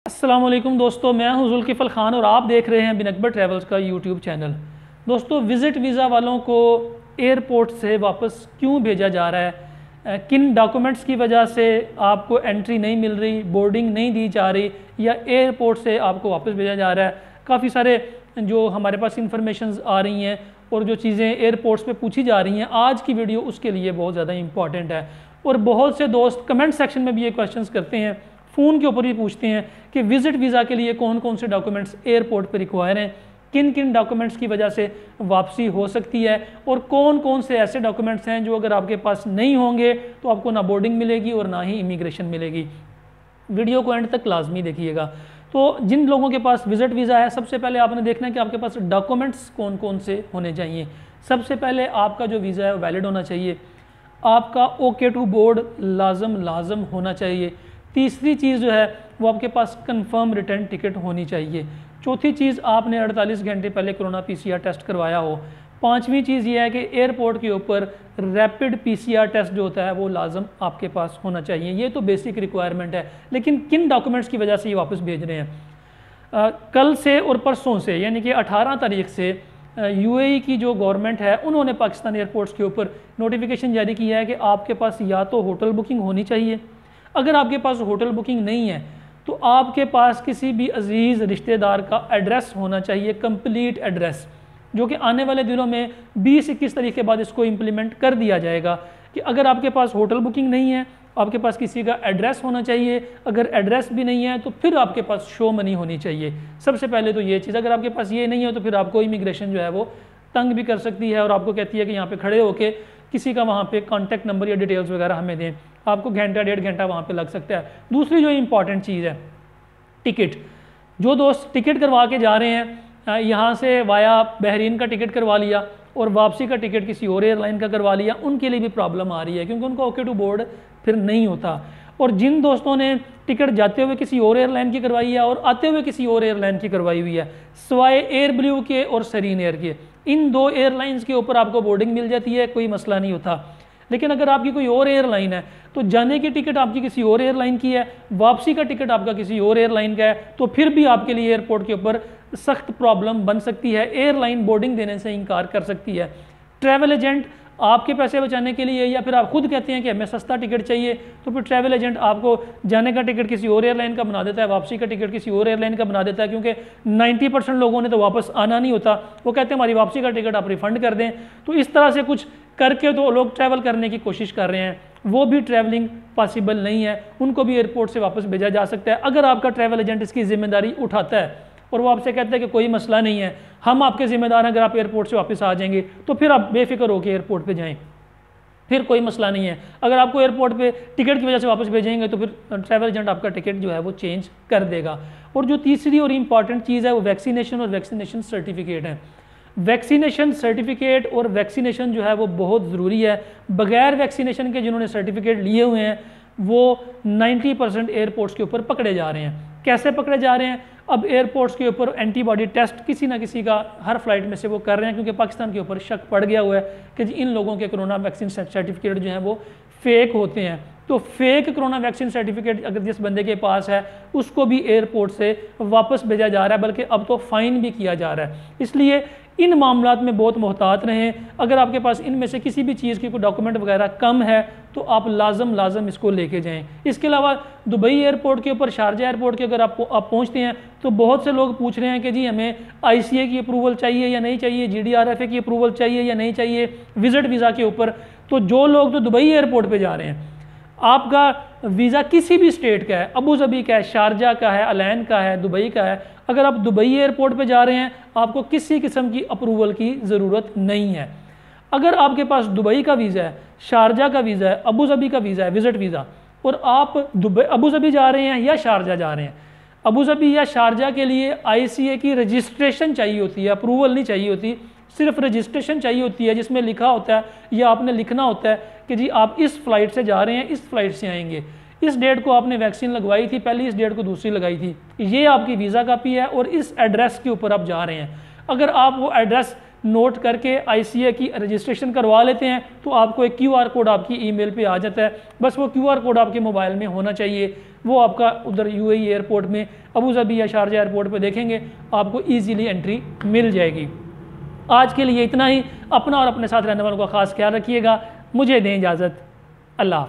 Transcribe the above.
अस्सलाम वालेकुम दोस्तों, मैं हूं जुल्किफ़ल ख़ान और आप देख रहे हैं बिन अकबर ट्रैवल्स का यूट्यूब चैनल। दोस्तों, विज़िट वीज़ा वालों को एयरपोर्ट से वापस क्यों भेजा जा रहा है, किन डॉक्यूमेंट्स की वजह से आपको एंट्री नहीं मिल रही, बोर्डिंग नहीं दी जा रही या एयरपोर्ट से आपको वापस भेजा जा रहा है। काफ़ी सारे जो हमारे पास इंफॉर्मेशन आ रही हैं और जो चीज़ें एयरपोर्ट्स पे पूछी जा रही हैं, आज की वीडियो उसके लिए बहुत ज़्यादा इंपॉर्टेंट है। और बहुत से दोस्त कमेंट सेक्शन में भी ये क्वेश्चंस करते हैं, फ़ोन के ऊपर भी पूछते हैं कि विज़िट वीज़ा के लिए कौन कौन से डॉक्यूमेंट्स एयरपोर्ट पर रिक्वायर हैं, किन किन डॉक्यूमेंट्स की वजह से वापसी हो सकती है और कौन कौन से ऐसे डॉक्यूमेंट्स हैं जो अगर आपके पास नहीं होंगे तो आपको ना बोर्डिंग मिलेगी और ना ही इमिग्रेशन मिलेगी। वीडियो को एंड तक लाजमी देखिएगा। तो जिन लोगों के पास विज़िट वीज़ा है, सबसे पहले आपने देखना है कि आपके पास डॉक्यूमेंट्स कौन कौन से होने चाहिए। सबसे पहले आपका जो वीज़ा है वैलिड होना चाहिए, आपका ओके टू बोर्ड लाजम होना चाहिए। तीसरी चीज़ जो है वो आपके पास कंफर्म रिटर्न टिकट होनी चाहिए। चौथी चीज़, आपने 48 घंटे पहले कोरोना पीसीआर टेस्ट करवाया हो। पांचवी चीज़ ये है कि एयरपोर्ट के ऊपर रैपिड पीसीआर टेस्ट जो होता है वो लाजम आपके पास होना चाहिए। ये तो बेसिक रिक्वायरमेंट है, लेकिन किन डॉक्यूमेंट्स की वजह से ये वापस भेज रहे हैं? कल से और परसों से यानी कि 18 तारीख से यूएई की जो गवर्नमेंट है उन्होंने पाकिस्तान एयरपोर्ट्स के ऊपर नोटिफिकेशन जारी किया है कि आपके पास या तो होटल बुकिंग होनी चाहिए। अगर आपके पास होटल बुकिंग नहीं है तो आपके पास किसी भी अजीज़ रिश्तेदार का एड्रेस होना चाहिए, कंप्लीट एड्रेस, जो कि आने वाले दिनों में 20-21 तारीख के बाद इसको इम्प्लीमेंट कर दिया जाएगा कि अगर आपके पास होटल बुकिंग नहीं है, आपके पास किसी का एड्रेस होना चाहिए। अगर एड्रेस भी नहीं है तो फिर आपके पास शो मनी होनी चाहिए। सबसे पहले तो ये चीज़, अगर आपके पास ये नहीं है तो फिर आपको इमिग्रेशन जो है वो तंग भी कर सकती है और आपको कहती है कि यहाँ पे खड़े होके किसी का वहाँ पे कांटेक्ट नंबर या डिटेल्स वगैरह हमें दें। आपको घंटा 1.5 घंटा वहाँ पे लग सकता है। दूसरी जो इंपॉर्टेंट चीज़ है, टिकट। जो दोस्त टिकट करवा के जा रहे हैं, यहाँ से वाया बहरीन का टिकट करवा लिया और वापसी का टिकट किसी और एयरलाइन का करवा लिया, उनके लिए भी प्रॉब्लम आ रही है क्योंकि उनका ओके टू बोर्ड फिर नहीं होता। और जिन दोस्तों ने टिकट जाते हुए किसी और एयरलाइन की करवाई है और आते हुए किसी और एयरलाइन की करवाई हुई है, सवाए एयर ब्लू के और सरीन एयर के, इन दो एयरलाइंस के ऊपर आपको बोर्डिंग मिल जाती है, कोई मसला नहीं होता। लेकिन अगर आपकी कोई और एयरलाइन है तो जाने की टिकट आपकी किसी और एयरलाइन की है, वापसी का टिकट आपका किसी और एयरलाइन का है, तो फिर भी आपके लिए एयरपोर्ट के ऊपर सख्त प्रॉब्लम बन सकती है। एयरलाइन बोर्डिंग देने से इनकार कर सकती है। ट्रैवल एजेंट आपके पैसे बचाने के लिए, या फिर आप खुद कहते हैं कि हमें सस्ता टिकट चाहिए, तो फिर ट्रैवल एजेंट आपको जाने का टिकट किसी और एयरलाइन का बना देता है, वापसी का टिकट किसी और एयरलाइन का बना देता है, क्योंकि 90% लोगों ने तो वापस आना नहीं होता। वो कहते हैं हमारी वापसी का टिकट आप रिफंड कर दें। तो इस तरह से कुछ करके तो लोग ट्रैवल करने की कोशिश कर रहे हैं, वो भी ट्रैवलिंग पॉसिबल नहीं है, उनको भी एयरपोर्ट से वापस भेजा जा सकता है। अगर आपका ट्रैवल एजेंट इसकी जिम्मेदारी उठाता है और वो आपसे कहता है कि कोई मसला नहीं है, हम आपके जिम्मेदार हैं, अगर आप एयरपोर्ट से वापस आ जाएंगे तो फिर आप बेफिक्र होकर एयरपोर्ट पे जाएं, फिर कोई मसला नहीं है। अगर आपको एयरपोर्ट पे टिकट की वजह से वापस भेजेंगे तो फिर ट्रैवल एजेंट आपका टिकट जो है वो चेंज कर देगा। और जो तीसरी और इम्पॉर्टेंट चीज़ है वो वैक्सीनेशन और वैक्सीनेशन सर्टिफिकेट है। वैक्सीनेशन सर्टिफिकेट और वैक्सीनेशन जो है वो बहुत ज़रूरी है। बगैर वैक्सीनेशन के जिन्होंने सर्टिफिकेट लिए हुए हैं वो 90% एयरपोर्ट्स के ऊपर पकड़े जा रहे हैं। कैसे पकड़े जा रहे हैं? अब एयरपोर्ट्स के ऊपर एंटीबॉडी टेस्ट किसी ना किसी का हर फ्लाइट में से वो कर रहे हैं, क्योंकि पाकिस्तान के ऊपर शक पड़ गया हुआ है कि इन लोगों के कोरोना वैक्सीन सर्टिफिकेट जो हैं वो फेक होते हैं। तो फेक कोरोना वैक्सीन सर्टिफिकेट अगर जिस बंदे के पास है उसको भी एयरपोर्ट से वापस भेजा जा रहा है, बल्कि अब तो फ़ाइन भी किया जा रहा है। इसलिए इन मामलात में बहुत मोहतात रहें। अगर आपके पास इनमें से किसी भी चीज़ की कोई डॉक्यूमेंट वगैरह कम है तो आप लाजम इसको लेके जाएं। इसके अलावा दुबई एयरपोर्ट के ऊपर, शारजा एयरपोर्ट के अगर आप पहुंचते हैं तो बहुत से लोग पूछ रहे हैं कि जी हमें ICA की अप्रूवल चाहिए या नहीं चाहिए, GDRFA की अप्रूवल चाहिए या नहीं चाहिए विज़िट वीज़ा के ऊपर। तो जो लोग तो दुबई एयरपोर्ट पर जा रहे हैं, आपका वीज़ा किसी भी स्टेट का है, अबू धाबी का है, शारजा का है, अलैन का है, दुबई का है, अगर आप दुबई एयरपोर्ट पे जा रहे हैं आपको किसी किस्म की अप्रूवल की ज़रूरत नहीं है। अगर आपके पास दुबई का वीज़ा है, शारजा का वीज़ा है, अबू धाबी का वीज़ा है, विज़िट वीज़ा, और आप अबू धाबी जा रहे हैं या शारजा जा रहे हैं, अबू धाबी या शारजा के लिए ICA की रजिस्ट्रेशन चाहिए होती है, अप्रूवल नहीं चाहिए होती, सिर्फ रजिस्ट्रेशन चाहिए होती है जिसमें लिखा होता है या आपने लिखना होता है कि जी आप इस फ्लाइट से जा रहे हैं, इस फ्लाइट से आएंगे, इस डेट को आपने वैक्सीन लगवाई थी पहली, इस डेट को दूसरी लगाई थी, ये आपकी वीज़ा कापी है और इस एड्रेस के ऊपर आप जा रहे हैं। अगर आप वो एड्रेस नोट करके ICA की रजिस्ट्रेशन करवा लेते हैं तो आपको एक QR कोड आपकी ईमेल पे आ जाता है। बस वो QR कोड आपके मोबाइल में होना चाहिए। वो आपका उधर UAE एयरपोर्ट में, अबू धाबी या शारजा एयरपोर्ट पे देखेंगे, आपको ईजीली एंट्री मिल जाएगी। आज के लिए इतना ही। अपना और अपने साथ रहने वालों का खास ख्याल रखिएगा। मुझे दें इजाज़त। अल्लाह।